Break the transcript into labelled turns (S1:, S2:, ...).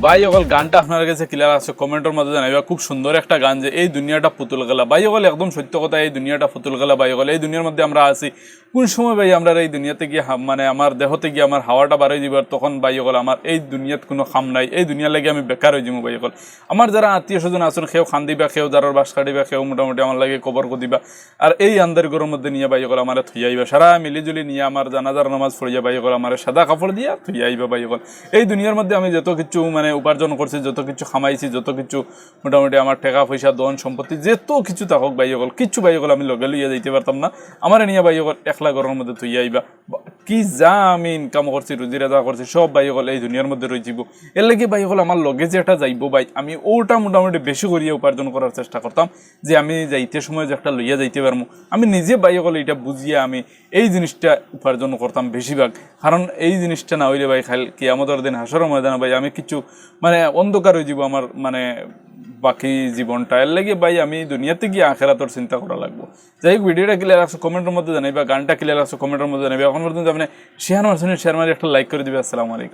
S1: ভাই অকল গানটা আপনার কাছে ক্লিয়ার আছে কমেন্টের মধ্যে জানাইবা খুব সুন্দর একটা গান যে এই দুনিয়াটা পুতুল খেলা ভাই অকল একদম সত্য কথা এই দুনিয়াটা পুতুল খেলা ভাই অকল এই দুনিয়ার মধ্যে আমরা আছি কোন সময় ভাই আমরা এই দুনিয়াতে গিয়ে মানে আমার দেহতে গিয়ে আমার হাওয়াটা বাড়াই দিবার তখন ভাই অকল আমার এই দুনিয়াত কোনো খাম নাই এই দুনিয়ার লাগে আমি বেকার হয়ে যাবো ভাই অকল আমার যারা আত্মীয় স্বজন আসুন সেও খান দিবা সেও যারা বাস কাটিবা সেও মোটামুটি আমার লাগে কবর করে দিবা আর এই আন্দার ঘরের মধ্যে নিয়ে ভাই অকল আমার থুই আইবা সারা মিলিজুলি নিয়ে আমার জানাজার নামাজ পড়িয়া ভাই অকল আমার সাদা কাপড় দিয়া থুই আইবা ভাই অকল এই দুনিয়ার মধ্যে আমি যত কিছু মানে উপার্জন করছি যত কিছু খামাইছি যত কিছু মোটামুটি আমার টাকা পয়সা ধন সম্পত্তি যত কিছু থাকুক ভাই অকল কিচ্ছু ভাই অকল আমি লগে লইয়া যাইতে পারতাম না আমার নিয়ে ভাই অকল একলা ঘরের মধ্যে থুই আইবা কি যা আমি ইনকাম করছি রুজি রাজা করছি সব ভাই অকল এই দুনিয়ার মধ্যে রয়ে যাব এর লাগে ভাই অকল আমার লগে যে একটা যাইব ভাই আমি ওটা মোটামুটি বেশি করিয়া উপার্জন করার চেষ্টা করতাম যে আমি যাইতে সময় যে একটা লইয়া যাইতে পারবো আমি নিজে ভাই অকল এটা বুঝিয়া আমি এই জিনিসটা উপার্জন করতাম বেশিরভাগ কারণ এই জিনিসটা না হইলে ভাই খাল কিয়ামতের দিন হাসরের ময়দানে ভাই আমি কিছু মানে অন্ধকার হয়ে যাব আমার মানে বাকি জীবনটা এর লাগে ভাই আমি দুনিয়াতে গিয়ে আখেরাতর চিন্তা করা লাগবো যাই হোক ভিডিওটা ক্লিয়ার আসো কমেন্টের মধ্যে জানাইবা গানটা ক্লিয়ার আসো কমেন্টের মধ্যে জানাইবা এখন পর্যন্ত আপনি শেয়ার মারছেন শেয়ার মারি একটা লাইক করে দিবে আসসালামু আলাইকুম।